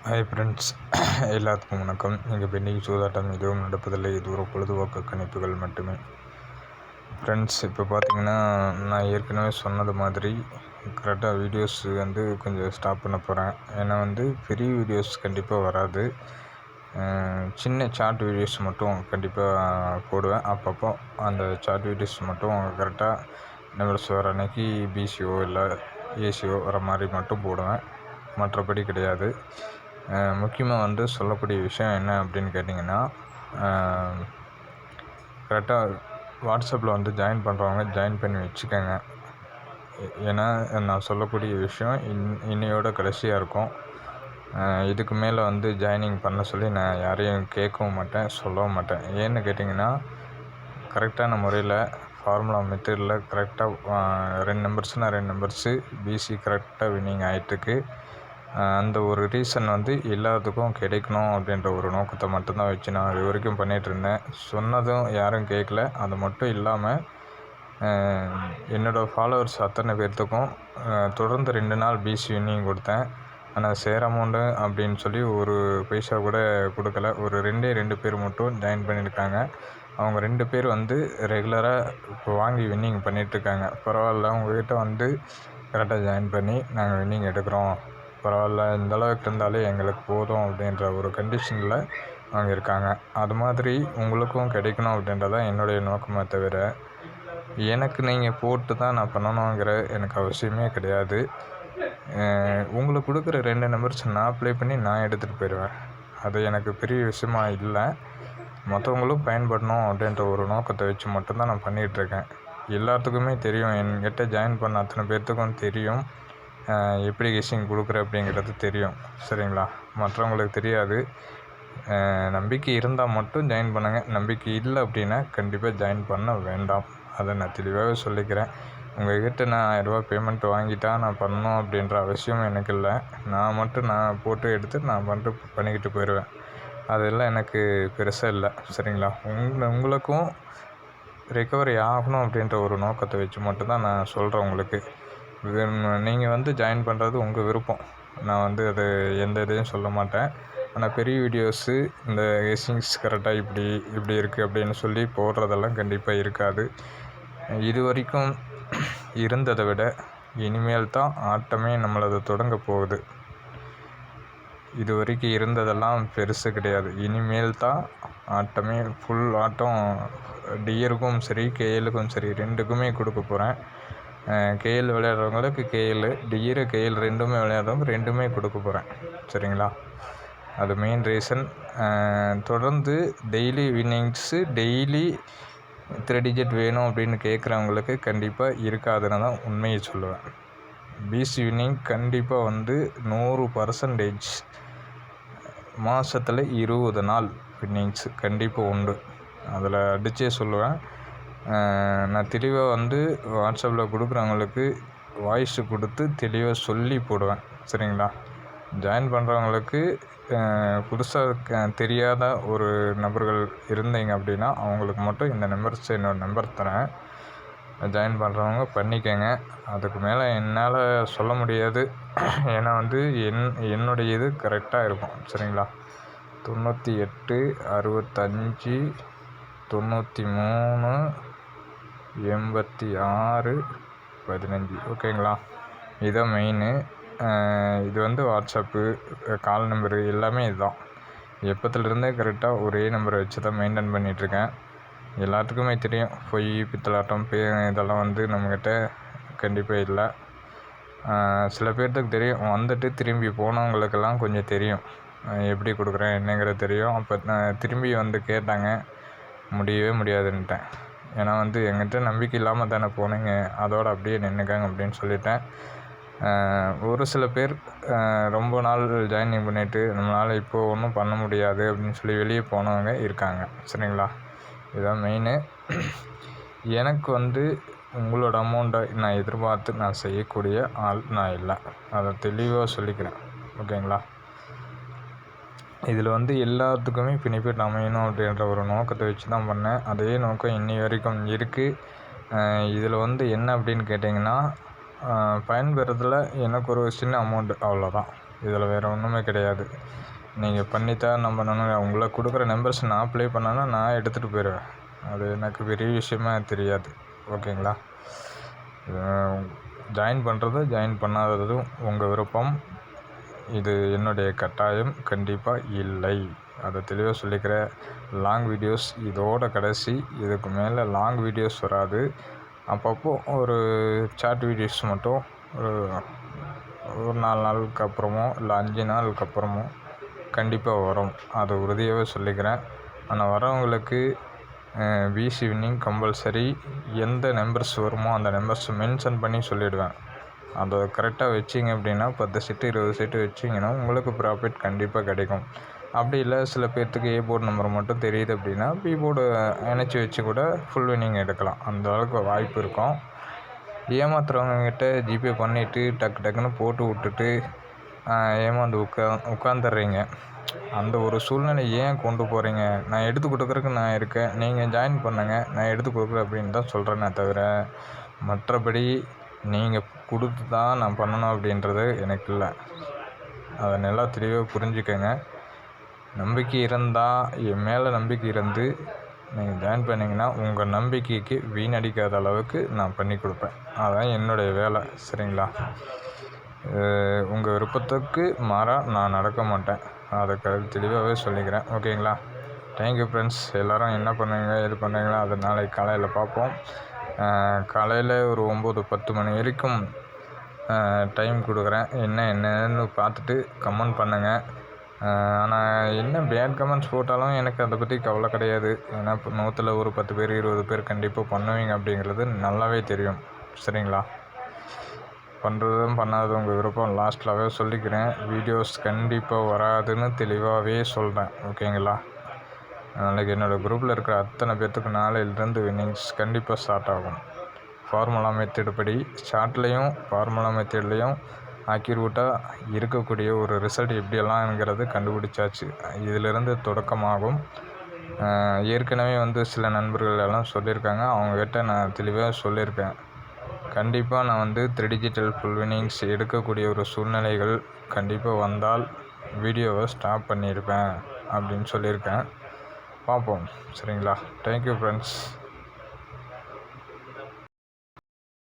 Hi friends, எல்லாத்துக்கும் வணக்கம். இங்கே பெண்டிங் சூதாட்டம் எதுவும் நடப்பதில்லை. இது ஒரு பொழுதுபோக்கு கணிப்புகள் மட்டுமே. ஃப்ரெண்ட்ஸ், இப்போ பார்த்தீங்கன்னா நான் ஏற்கனவே சொன்னது மாதிரி கரெக்டாக வீடியோஸ் கொஞ்சம் ஸ்டாப் பண்ண போகிறேன். ஏன்னா பெரிய வீடியோஸ் கண்டிப்பாக வராது. சின்ன ஷார்ட் வீடியோஸ் மட்டும் கண்டிப்பாக போடுவேன். அப்பப்போ அந்த ஷார்ட் வீடியோஸ் மட்டும் கரெக்டாக நம்பர்ஸ் வர அன்னைக்கு பிசிஓ இல்லை ஏசிஓ வர மாதிரி மட்டும் போடுவேன். மற்றபடி கிடையாது. முக்கியமாக சொல்லக்கூடிய விஷயம் என்ன அப்படின்னு கேட்டிங்கன்னா, கரெக்டாக வாட்ஸ்அப்பில் ஜாயின் பண்ணுறவங்க ஜாயின் பண்ணி வச்சுக்கோங்க. ஏன்னா நான் சொல்லக்கூடிய விஷயம் இன்னையோட கடைசியாக இருக்கும். இதுக்கு மேலே ஜாயினிங் பண்ண சொல்லி நான் யாரையும் கேட்கவும் மாட்டேன், சொல்லவும் மாட்டேன். ஏன்னு கேட்டிங்கன்னா, கரெக்டான முறையில் ஃபார்முலா மெத்தடில் கரெக்டாக 2 நம்பர்ஸ்னால் 2 நம்பர்ஸு பிசி கரெக்டாக வின்னிங் ஆகிட்டுருக்கு. அந்த ஒரு ரீசன் எல்லாத்துக்கும் கிடைக்கணும் அப்படின்ற ஒரு நோக்கத்தை மட்டும்தான் வச்சு நான் இது வரைக்கும் பண்ணிகிட்ருந்தேன். சொன்னதும் யாரும் கேட்கல. அது மட்டும் இல்லாமல் என்னோடய ஃபாலோவர்ஸ் அத்தனை பேர்த்துக்கும் தொடர்ந்து 2 நாள் பிசி வின்னிங் கொடுத்தேன். ஆனால் ஷேர் அமௌண்ட்டு அப்படின்னு சொல்லி ஒரு பைசா கூட கொடுக்கல. ஒரு 2 பேர் மட்டும் ஜாயின் பண்ணியிருக்காங்க. அவங்க 2 பேர் ரெகுலராக இப்போ வாங்கி வின்னிங் பண்ணிகிட்ருக்காங்க. பரவாயில்ல, உங்கள்கிட்ட கரெக்டாக ஜாயின் பண்ணி நாங்கள் வின்னிங் எடுக்கிறோம், பரவாயில்ல, இந்தளவுக்கு இருந்தாலே எங்களுக்கு போதும் அப்படின்ற ஒரு கண்டிஷனில் அவங்க இருக்காங்க. அது மாதிரி உங்களுக்கும் கிடைக்கணும் அப்படின்றதான் என்னுடைய நோக்கமே தவிர, எனக்கு நீங்கள் போட்டு தான் நான் பண்ணணுங்கிற எனக்கு அவசியமே கிடையாது. உங்களுக்கு கொடுக்குற 2 நம்பர்ஸ் நான் ப்ளே பண்ணி நான் எடுத்துகிட்டு போயிடுவேன். அது எனக்கு பெரிய விஷயமா இல்லை. மற்றவங்களும் பயன்படணும் அப்படின்ற ஒரு நோக்கத்தை வச்சு மட்டும்தான் நான் பண்ணிகிட்ருக்கேன். எல்லாத்துக்குமே தெரியும், என்கிட்ட ஜாயின் பண்ண அத்தனை பேர்த்துக்கும் தெரியும் எப்படி கெஸ்ஸிங் கொடுக்குறேன் அப்படிங்கிறது தெரியும். சரிங்களா? மற்றவங்களுக்கு தெரியாது. நம்பிக்கை இருந்தால் மட்டும் ஜாயின் பண்ணுங்கள். நம்பிக்கை இல்லை அப்படின்னா கண்டிப்பாக ஜாயின் பண்ண வேண்டாம். அதை நான் தெளிவாகவே சொல்லிக்கிறேன். உங்கள்கிட்ட நான் 1000 ரூபா பேமெண்ட் வாங்கிட்டா நான் பண்ணணும் அப்படின்ற அவசியம் எனக்கு இல்லை. நான் போட்டு எடுத்து நான் பண்ணிக்கிட்டு போயிடுவேன். அதெல்லாம் எனக்கு பெருசாக இல்லை. சரிங்களா? உங்களுக்கும் ரெக்கவரி ஆகணும் அப்படின்ற ஒரு நோக்கத்தை வச்சு மட்டும்தான் நான் சொல்கிறேன். உங்களுக்கு நீங்கள் ஜாயின் பண்ணுறது உங்கள் விருப்பம். நான் அது எந்த இதையும் சொல்ல மாட்டேன். ஆனால் பெரிய வீடியோஸு இந்த கெஸ்ஸிங்ஸ் கரெக்டாக இப்படி இருக்குது அப்படின்னு சொல்லி போடுறதெல்லாம் கண்டிப்பாக இருக்காது. இது வரைக்கும் இருந்ததை விட இனிமேல் தான் ஆட்டமே நம்மளது தொடங்க போகுது. இது வரைக்கும் இருந்ததெல்லாம் பெருசு கிடையாது. இனிமேல் தான் ஆட்டமே, ஃபுல் ஆட்டம். டியருக்கும் சரி கேஎலுக்கும் சரி 2க்குமே கொடுக்க போகிறேன். கேஎல் விளையாடுறவங்களுக்கு கேஎல், டியரு கேஎல் 2மே விளையாடுறவங்க 2மே கொடுக்க போகிறேன். சரிங்களா? அது மெயின் ரீசன். தொடர்ந்து டெய்லி வின்னிங்ஸு, டெய்லி 3 டிஜிட் வேணும் அப்படின்னு கேட்குறவங்களுக்கு கண்டிப்பாக இருக்காதுன்னு தான் உண்மையை சொல்லுவேன். பிசி வின்னிங் கண்டிப்பாக 100% மாதத்தில் 20 நாள் வின்னிங்ஸு கண்டிப்பாக உண்டு. அதில் அடித்தே சொல்லுவேன். நான் தெளிவாக வாட்ஸ்அப்பில் கொடுக்குறவங்களுக்கு வாய்ஸு கொடுத்து தெளிவாக சொல்லி போடுவேன். சரிங்களா? ஜாயின் பண்ணுறவங்களுக்கு புதுசாக தெரியாத ஒரு நபர்கள் இருந்தீங்க அப்படின்னா அவங்களுக்கு மட்டும் இந்த என்னோடய நம்பர் தரேன். ஜாயின் பண்ணுறவங்க பண்ணிக்கங்க. அதுக்கு மேலே என்னால் சொல்ல முடியாது. ஏன்னா என்னுடைய இது கரெக்டாக இருக்கும். சரிங்களா? 98 65 93 86 15. ஓகேங்களா? இதுதான் மெயினு. இது வாட்ஸ்அப்பு, கால் நம்பரு எல்லாமே இதுதான். எப்போத்துலேருந்தே கரெக்டாக ஒரே நம்பரை வச்சு தான் மெயின்டைன் பண்ணிகிட்ருக்கேன். எல்லாத்துக்குமே தெரியும், பொய் பித்தலாட்டம் இதெல்லாம் நம்மக்கிட்ட கண்டிப்பாக இல்லை. சில பேர்த்துக்கு தெரியும், திரும்பி போனவங்களுக்கெல்லாம் கொஞ்சம் தெரியும் எப்படி கொடுக்குறேன் என்னங்கிறது தெரியும். அப்போ நான் திரும்பி கேட்டாங்க, முடியவே முடியாதுன்ட்டேன். ஏன்னா என்கிட்ட நம்பிக்கை இல்லாமல் தானே போனீங்க, அதோடு அப்படியே நின்றுக்காங்க அப்படின்னு சொல்லிட்டேன். ஒரு சில பேர் ரொம்ப நாள் ஜாயினிங் பண்ணிவிட்டு நம்மளால் இப்போது ஒன்றும் பண்ண முடியாது அப்படின்னு சொல்லி வெளியே போனவங்க இருக்காங்க. சரிங்களா? இதுதான் மெயினு. எனக்கு உங்களோட அமௌண்ட்டை நான் எதிர்பார்த்து நான் செய்யக்கூடிய ஆள் நான் இல்லை. அதை தெளிவாக சொல்லிக்கிறேன். ஓகேங்களா? இதில் எல்லாத்துக்குமே பெனிஃபிட் அமையணும் அப்படின்ற ஒரு நோக்கத்தை வச்சு தான் பண்ணேன். அதே நோக்கம் இன்னி வரைக்கும் இருக்குது. இதில் என்ன அப்படின்னு கேட்டிங்கன்னா, பயன்பெறதில் எனக்கு ஒரு சின்ன அமௌண்ட்டு, அவ்வளோதான். இதில் வேறு ஒன்றுமே கிடையாது. நீங்கள் பண்ணித்தான் நான் பண்ணணும். உங்களுக்கு கொடுக்குற நம்பர்ஸ் நான் ப்ளே பண்ணேன்னா நான் எடுத்துகிட்டு போயிடுவேன். அது எனக்கு பெரிய விஷயமா தெரியாது. ஓகேங்களா? ஜாயின் பண்ணுறது ஜாயின் பண்ணாததும் உங்கள் விருப்பம். இது என்னுடைய கட்டாயம் கண்டிப்பாக இல்லை. அதை தெளிவாக சொல்லிக்கிறேன். லாங் வீடியோஸ் இதோட கடைசி. இதுக்கு மேலே லாங் வீடியோஸ் வராது. அப்பப்போ ஒரு சாட் வீடியோஸ் மட்டும் ஒரு 4 நாளுக்கு அப்புறமோ இல்லை 5 நாளுக்கு அப்புறமோ கண்டிப்பாக வரும். அதை உறுதியாகவே சொல்லிக்கிறேன். ஆனால் வரவங்களுக்கு பிசி வின்னிங் கம்பல்சரி. எந்த நம்பர்ஸ் வருமோ அந்த நம்பர்ஸ் மென்ஷன் பண்ணி சொல்லிவிடுவேன். அதை கரெக்டாக வச்சிங்க அப்படின்னா 10 செட்டு 20 செட்டு வச்சிங்கன்னா உங்களுக்கு ப்ராஃபிட் கண்டிப்பாக கிடைக்கும். அப்படி இல்லை சில பேர்த்துக்கு ஏ போர்டு நம்பர் மட்டும் தெரியுது அப்படின்னா பி போர்டு இணைச்சி வச்சு கூட ஃபுல் வின்னிங் எடுக்கலாம். அந்த அளவுக்கு வாய்ப்பு இருக்கும். ஏமாத்துறவங்ககிட்ட ஜிபே பண்ணிவிட்டு டக்குன்னு போட்டு விட்டுட்டு ஏமாந்து உட்காந்துடுறீங்க. அந்த ஒரு சூழ்நிலை ஏன் கொண்டு போகிறீங்க? நான் எடுத்து கொடுக்குறதுக்கு நான் இருக்கேன். நீங்கள் ஜாயின் பண்ணுங்க, நான் எடுத்து கொடுக்குறேன் அப்படின்னு தான் சொல்கிறேனே தவிர மற்றபடி நீங்கள் கொடுத்து தான் நான் பண்ணணும் அப்படின்றது எனக்கு இல்லை. அதை நல்லா தெளிவாக புரிஞ்சுக்கங்க. நம்பிக்கை இருந்தால் என் மேலே நம்பிக்கை இருந்து நீங்கள் ஜாயின் பண்ணிங்கன்னா உங்கள் நம்பிக்கைக்கு வீணடிக்காத அளவுக்கு நான் பண்ணி கொடுப்பேன். அதுதான் என்னுடைய வேலை. சரிங்களா? உங்கள் விருப்பத்துக்கு மாறாக நான் நடக்க மாட்டேன். அதை தெளிவாகவே சொல்லிக்கிறேன். ஓகேங்களா? Thank you friends. எல்லோரும் என்ன பண்ணுவீங்க எது பண்ணுறீங்களோ அதை நாளைக்கு காலையில் பார்ப்போம். காலையில் ஒரு 9-10 மணி வரைக்கும் டைம் கொடுக்குறேன். என்னன்னு பார்த்துட்டு கமெண்ட் பண்ணுங்கள். ஆனால் என்ன பேட் கமெண்ட்ஸ் போட்டாலும் எனக்கு அதை பற்றி கவலை கிடையாது. ஏன்னா இப்போ 100ல் ஒரு 10 பேர் 20 பேர் கண்டிப்பாக பண்ணுவீங்க அப்படிங்கிறது நல்லாவே தெரியும். சரிங்களா? பண்ணுறதும் பண்ணாததும் உங்கள் விருப்பம். லாஸ்ட்லாகவே சொல்லிக்கிறேன். வீடியோஸ் கண்டிப்பாக வராதுன்னு தெளிவாகவே சொல்கிறேன். ஓகேங்களா? நாளைக்கு என்னோடய குரூப்பில் இருக்கிற அத்தனை பேர்த்துக்கு நாளையிலேருந்து வின்னிங்ஸ் கண்டிப்பாக ஸ்டார்ட் ஆகும். ஃபார்முலா மெத்தட் படி ஷார்ட்லேயும் ஃபார்முலா மெத்தட்லேயும் அக்யூரேட்டாக இருக்கக்கூடிய ஒரு ரிசல்ட் எப்படியெல்லாம்ங்கிறது கண்டுபிடிச்சாச்சு. இதிலிருந்து தொடக்கமாகும். ஏற்கனவே சில நண்பர்கள் எல்லாம் சொல்லியிருக்காங்க. அவங்கக்கிட்ட நான் தெளிவாக சொல்லியிருக்கேன். கண்டிப்பாக நான் 3 டிஜிட்டல் ஃபுல் வின்னிங்ஸ் எடுக்கக்கூடிய ஒரு சூழ்நிலைகள் கண்டிப்பாக வந்தால் வீடியோவை ஸ்டாப் பண்ணியிருப்பேன் அப்படின்னு சொல்லியிருக்கேன். பார்ப்போம். சரிங்களா? Thank you friends.